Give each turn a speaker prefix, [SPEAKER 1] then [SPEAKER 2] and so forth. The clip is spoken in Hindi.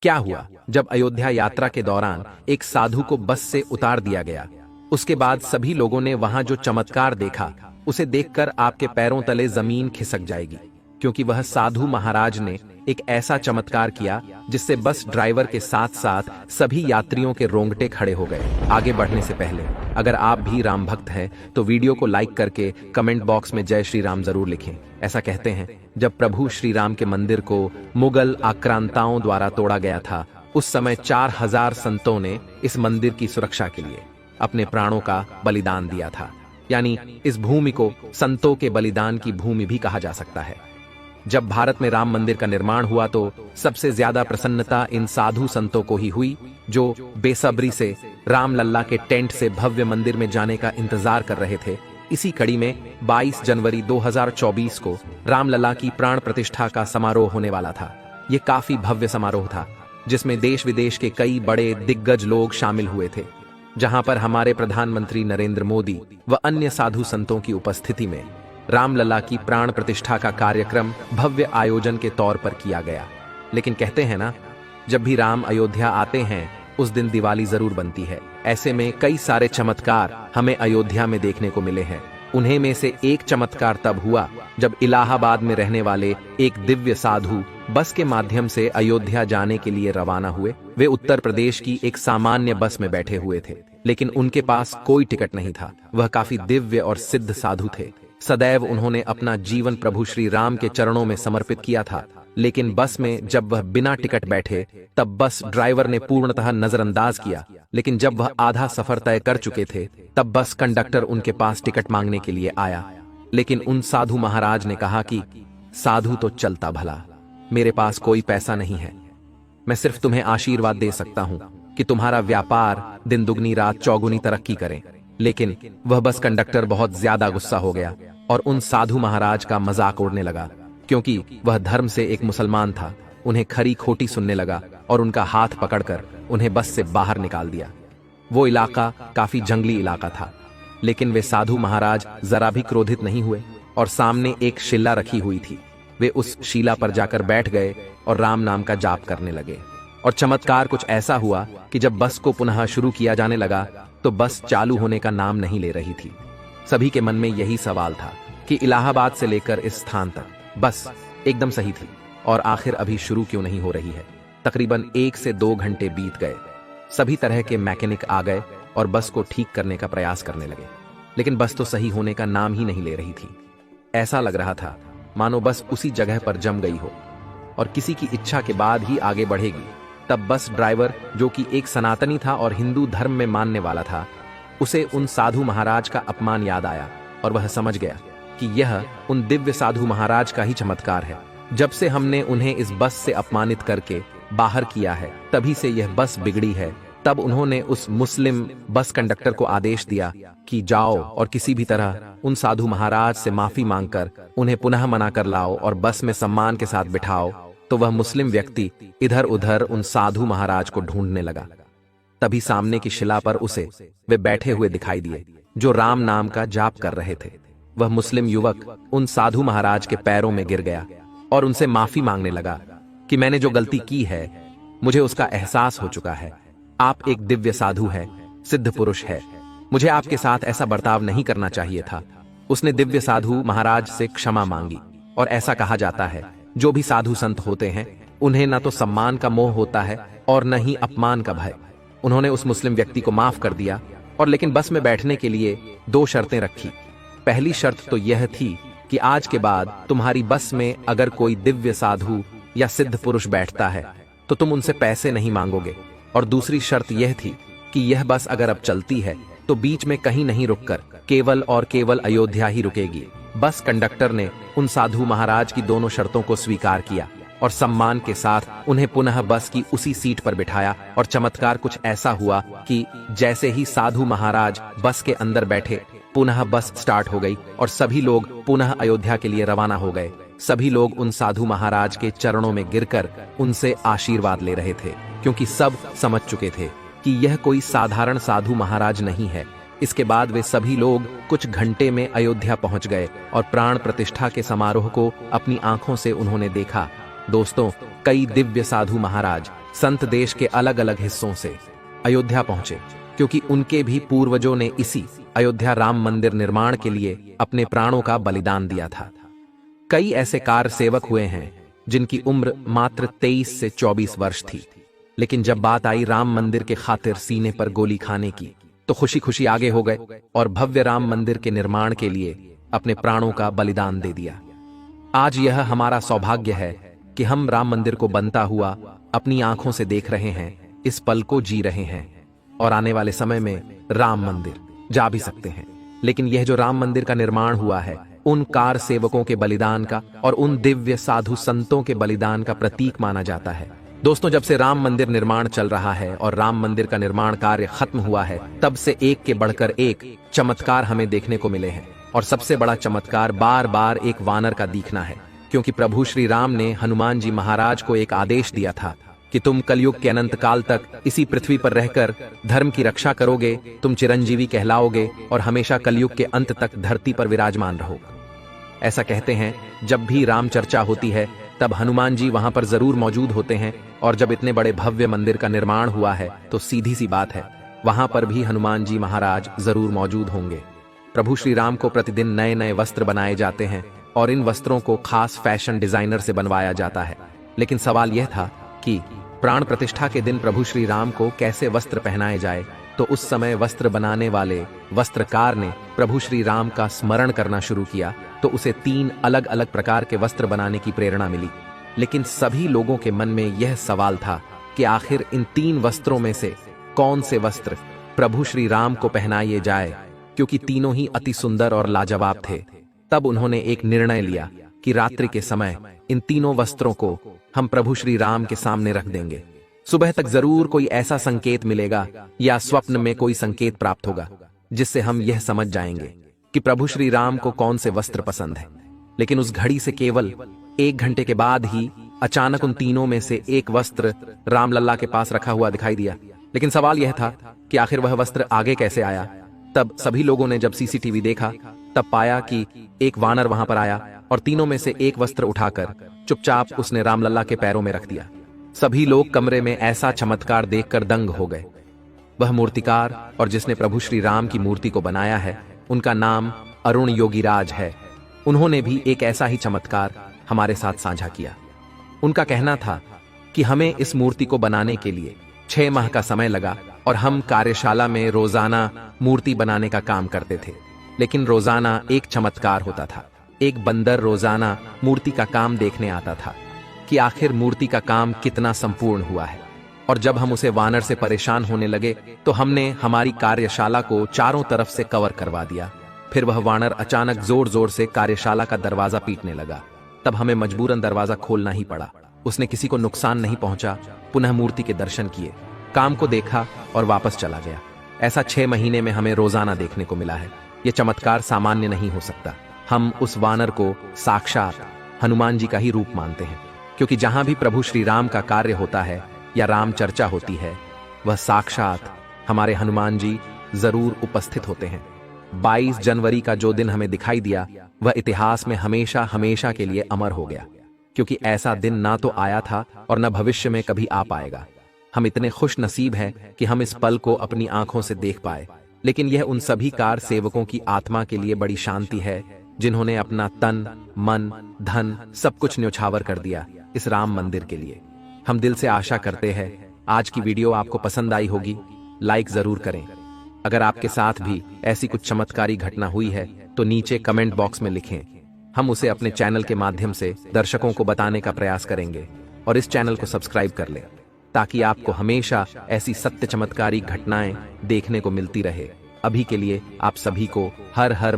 [SPEAKER 1] क्या हुआ जब अयोध्या यात्रा के दौरान एक साधु को बस से उतार दिया गया। उसके बाद सभी लोगों ने वहां जो चमत्कार देखा उसे देखकर आपके पैरों तले जमीन खिसक जाएगी, क्योंकि वह साधु महाराज ने एक ऐसा चमत्कार किया जिससे बस ड्राइवर के साथ साथ सभी यात्रियों के रोंगटे खड़े हो गए। आगे बढ़ने से पहले अगर आप भी राम भक्त हैं तो वीडियो को लाइक करके कमेंट बॉक्स में जय श्री राम जरूर लिखें। ऐसा कहते हैं जब प्रभु श्री राम के मंदिर को मुगल आक्रांताओं द्वारा तोड़ा गया था, उस समय 4000 संतों ने इस मंदिर की सुरक्षा के लिए अपने प्राणों का बलिदान दिया था। यानी इस भूमि को संतों के बलिदान की भूमि भी कहा जा सकता है। जब भारत में राम मंदिर का निर्माण हुआ तो सबसे ज्यादा प्रसन्नता इन साधु संतों को ही हुई, जो बेसब्री से रामलल्ला के टेंट से भव्य मंदिर में जाने का इंतजार कर रहे थे। इसी कड़ी में 22 जनवरी 2024 को रामलल्ला की प्राण प्रतिष्ठा का समारोह होने वाला था। ये काफी भव्य समारोह था जिसमें देश विदेश के कई बड़े दिग्गज लोग शामिल हुए थे, जहां पर हमारे प्रधानमंत्री नरेंद्र मोदी व अन्य साधु संतों की उपस्थिति में रामलला की प्राण प्रतिष्ठा का कार्यक्रम भव्य आयोजन के तौर पर किया गया। लेकिन कहते हैं ना, जब भी राम अयोध्या आते हैं उस दिन दिवाली जरूर बनती है। ऐसे में कई सारे चमत्कार हमें अयोध्या में देखने को मिले हैं। उन्हें में से एक चमत्कार तब हुआ जब इलाहाबाद में रहने वाले एक दिव्य साधु बस के माध्यम से अयोध्या जाने के लिए रवाना हुए। वे उत्तर प्रदेश की एक सामान्य बस में बैठे हुए थे, लेकिन उनके पास कोई टिकट नहीं था। वह काफी दिव्य और सिद्ध साधु थे। सदैव उन्होंने अपना जीवन प्रभु श्री राम के चरणों में समर्पित किया था। लेकिन बस में जब वह बिना टिकट बैठे तब बस ड्राइवर ने पूर्णतः नजरअंदाज किया। लेकिन जब वह आधा सफर तय कर चुके थे तब बस कंडक्टर उनके पास टिकट मांगने के लिए आया। लेकिन उन साधु महाराज ने कहा कि साधु तो चलता भला, मेरे पास कोई पैसा नहीं है। मैं सिर्फ तुम्हें आशीर्वाद दे सकता हूं कि तुम्हारा व्यापार दिन दुगनी रात चौगुनी तरक्की करे। लेकिन वह बस कंडक्टर बहुत ज्यादा गुस्सा हो गया और उन साधु महाराज का मजाक उड़ने लगा, क्योंकि वह धर्म से एक मुसलमान था। उन्हें खरी खोटी सुनने लगा और उनका हाथ पकड़कर उन्हें बस से बाहर निकाल दिया। वो इलाका काफी जंगली इलाका था, लेकिन वे साधु महाराज जरा भी क्रोधित नहीं हुए और सामने एक शिला रखी हुई थी। वे उस शिला पर जाकर बैठ गए और राम नाम का जाप करने लगे। और चमत्कार कुछ ऐसा हुआ कि जब बस को पुनः शुरू किया जाने लगा तो बस चालू होने का नाम नहीं ले रही थी। सभी के मन में यही सवाल था कि इलाहाबाद से लेकर इस स्थान तक बस एकदम सही थी और आखिर अभी शुरू क्यों नहीं हो रही है। तकरीबन 1 से 2 घंटे बीत गए। सभी तरह के मैकेनिक आ गए और बस को ठीक करने का प्रयास करने लगे, लेकिन बस तो सही होने का नाम ही नहीं ले रही थी। ऐसा लग रहा था मानो बस उसी जगह पर जम गई हो और किसी की इच्छा के बाद ही आगे बढ़ेगी। तब बस ड्राइवर, जो कि एक सनातनी था और हिंदू धर्म में मानने वाला था, उसे उन साधु महाराज का अपमान याद आया और वह समझ गया कि यह उन दिव्य साधु महाराज का ही चमत्कार है। जब से हमने उन्हें इस बस से अपमानित करके बाहर किया है तभी से यह बस बिगड़ी है। तब उन्होंने उस मुस्लिम बस कंडक्टर को आदेश दिया कि जाओ और किसी भी तरह उन साधु महाराज से माफी मांगकर उन्हें पुनः मना कर लाओ और बस में सम्मान के साथ बिठाओ। तो वह मुस्लिम व्यक्ति इधर उधर उन साधु महाराज को ढूंढने लगा। तभी सामने की शिला पर उसे वे बैठे हुए दिखाई दिए, जो राम नाम का जाप कर रहे थे। वह मुस्लिम युवक उन साधु महाराज के पैरों में गिर गया और उनसे माफी मांगने लगा कि मैंने जो गलती की है मुझे उसका एहसास हो चुका है। आप एक दिव्य साधु हैं, सिद्ध पुरुष है, मुझे आपके साथ ऐसा बर्ताव नहीं करना चाहिए था। उसने दिव्य साधु महाराज से क्षमा मांगी। और ऐसा कहा जाता है जो भी साधु संत होते हैं उन्हें न तो सम्मान का मोह होता है और न ही अपमान का भय। उन्होंने उस मुस्लिम व्यक्ति को माफ कर दिया और लेकिन बस में बैठने के लिए 2 शर्तें रखी। पहली शर्त तो यह थी कि आज के बाद तुम्हारी बस में अगर कोई दिव्य साधु या सिद्ध पुरुष बैठता है तो तुम उनसे पैसे नहीं मांगोगे। और दूसरी शर्त यह थी कि यह बस अगर अब चलती है तो बीच में कहीं नहीं रुककर केवल और केवल अयोध्या ही रुकेगी। बस कंडक्टर ने उन साधु महाराज की दोनों शर्तों को स्वीकार किया और सम्मान के साथ उन्हें पुनः बस की उसी सीट पर बिठाया। और चमत्कार कुछ ऐसा हुआ कि जैसे ही साधु महाराज बस के अंदर बैठे, पुनः बस स्टार्ट हो गई और सभी लोग पुनः अयोध्या के लिए रवाना हो गए। सभी लोग उन साधु महाराज के चरणों में गिरकर उनसे आशीर्वाद ले रहे थे, क्योंकि सब समझ चुके थे कि यह कोई साधारण साधु महाराज नहीं है। इसके बाद वे सभी लोग कुछ घंटे में अयोध्या पहुंच गए और प्राण प्रतिष्ठा के समारोह को अपनी आंखों से उन्होंने देखा। दोस्तों, कई दिव्य साधु महाराज संत देश के अलग अलग हिस्सों से अयोध्या पहुंचे, क्योंकि उनके भी पूर्वजों ने इसी अयोध्या राम मंदिर निर्माण के लिए अपने प्राणों का बलिदान दिया था। कई ऐसे कार सेवक हुए हैं जिनकी उम्र मात्र 23 से 24 वर्ष थी, लेकिन जब बात आई राम मंदिर के खातिर सीने पर गोली खाने की, तो खुशी खुशी आगे हो गए और भव्य राम मंदिर के निर्माण के लिए अपने प्राणों का बलिदान दे दिया। आज यह हमारा सौभाग्य है कि हम राम मंदिर को बनता हुआ अपनी आंखों से देख रहे हैं, इस पल को जी रहे हैं और आने वाले समय में राम मंदिर जा भी सकते हैं। लेकिन यह जो राम मंदिर का निर्माण हुआ है, उन कार सेवकों के बलिदान का और उन दिव्य साधु संतों के बलिदान का प्रतीक माना जाता है। दोस्तों, जब से राम मंदिर निर्माण चल रहा है और राम मंदिर का निर्माण कार्य खत्म हुआ है, तब से एक के बढ़कर एक चमत्कार हमें देखने को मिले हैं। और सबसे बड़ा चमत्कार बार बार एक वानर का दिखना है, क्योंकि प्रभु श्री राम ने हनुमान जी महाराज को एक आदेश दिया था कि तुम कलयुग के अनंत काल तक इसी पृथ्वी पर रहकर धर्म की रक्षा करोगे, तुम चिरंजीवी कहलाओगे और हमेशा कलयुग के अंत तक धरती पर विराजमान रहोगे। ऐसा कहते हैं, जब भी राम चर्चा होती है तब हनुमान जी वहां पर जरूर मौजूद होते हैं, और जब इतने बड़े भव्य मंदिर का निर्माण हुआ है तो सीधी सी बात है, वहां पर भी हनुमान जी महाराज जरूर मौजूद होंगे। प्रभु श्री राम को प्रतिदिन नए नए वस्त्र बनाए जाते हैं और इन वस्त्रों को खास फैशन डिजाइनर से बनवाया जाता है। लेकिन सवाल यह था कि प्राण प्रतिष्ठा के दिन प्रभु श्री राम को कैसे वस्त्र पहनाए जाए। तो उस समय वस्त्र बनाने वाले वस्त्रकार ने प्रभु श्री राम का स्मरण करना शुरू किया, तो उसे 3 अलग अलग प्रकार के वस्त्र बनाने की प्रेरणा मिली। लेकिन सभी लोगों के मन में यह सवाल था कि आखिर इन 3 वस्त्रों में से कौन से वस्त्र प्रभु श्री राम को पहनाए जाए, क्योंकि तीनों ही अति सुंदर और लाजवाब थे। तब उन्होंने एक निर्णय लिया कि रात्रि के समय इन तीनों वस्त्रों को हम प्रभु श्री राम के सामने रख देंगे। सुबह तक जरूर कोई ऐसा संकेत मिलेगा या स्वप्न में कोई संकेत प्राप्त होगा, जिससे हम यह समझ जाएंगे कि प्रभु श्री राम को कौन से वस्त्र पसंद है। लेकिन उस घड़ी से केवल 1 घंटे के बाद ही अचानक उन तीनों में से एक वस्त्र रामलल्ला के पास रखा हुआ दिखाई दिया। लेकिन सवाल यह था कि आखिर वह वस्त्र आगे कैसे आया। तब सभी लोगों ने जब सीसीटीवी देखा, तब पाया कि एक वानर वहां पर आया और तीनों में से एक वस्त्र उठाकर चुपचाप उसने रामलल्ला के पैरों में रख दिया। सभी लोग कमरे में ऐसा चमत्कार देखकर दंग हो गए। वह मूर्तिकार और जिसने प्रभु श्री राम की मूर्ति को बनाया है, उनका नाम अरुण योगीराज है। उन्होंने भी एक ऐसा ही चमत्कार हमारे साथ साझा किया। उनका कहना था कि हमें इस मूर्ति को बनाने के लिए 6 माह का समय लगा और हम कार्यशाला में रोजाना मूर्ति बनाने का काम करते थे। लेकिन रोजाना एक चमत्कार होता था। एक बंदर रोजाना मूर्ति का काम देखने आता था कि आखिर मूर्ति का काम कितना संपूर्ण हुआ है। और जब हम उसे वानर से परेशान होने लगे तो हमने हमारी कार्यशाला को चारों तरफ से कवर करवा दिया। फिर वह वानर अचानक जोर जोर से कार्यशाला का दरवाजा पीटने लगा। तब हमें मजबूरन दरवाजा खोलना ही पड़ा। उसने किसी को नुकसान नहीं पहुंचा, पुनः मूर्ति के दर्शन किए, काम को देखा और वापस चला गया। ऐसा 6 महीने में हमें रोजाना देखने को मिला है। यह चमत्कार सामान्य नहीं हो सकता। हम उस वानर को साक्षात हनुमान जी का ही रूप मानते हैं, क्योंकि जहां भी प्रभु श्री राम का कार्य होता है या राम चर्चा होती है, वह साक्षात हमारे हनुमान जी जरूर उपस्थित होते हैं। 22 जनवरी का जो दिन हमें दिखाई दिया, वह इतिहास में हमेशा हमेशा के लिए अमर हो गया, क्योंकि ऐसा दिन ना तो आया था और न भविष्य में कभी आ पाएगा। हम इतने खुश नसीब हैं कि हम इस पल को अपनी आंखों से देख पाए। लेकिन यह उन सभी कार सेवकों की आत्मा के लिए बड़ी शांति है, जिन्होंने अपना तन, मन, धन सब कुछ न्यौछावर कर दिया इस राम मंदिर के लिए। हम दिल से आशा करते हैं आज की वीडियो आपको पसंद आई होगी। लाइक जरूर करें। अगर आपके साथ भी ऐसी कुछ चमत्कारी घटना हुई है तो नीचे कमेंट बॉक्स में लिखें। हम उसे अपने चैनल के माध्यम से दर्शकों को बताने का प्रयास करेंगे। और इस चैनल को सब्सक्राइब कर लें, ताकि आपको हमेशा ऐसी सत्य चमत्कारी घटनाएं देखने को मिलती रहे। अभी के लिए आप सभी को हर हर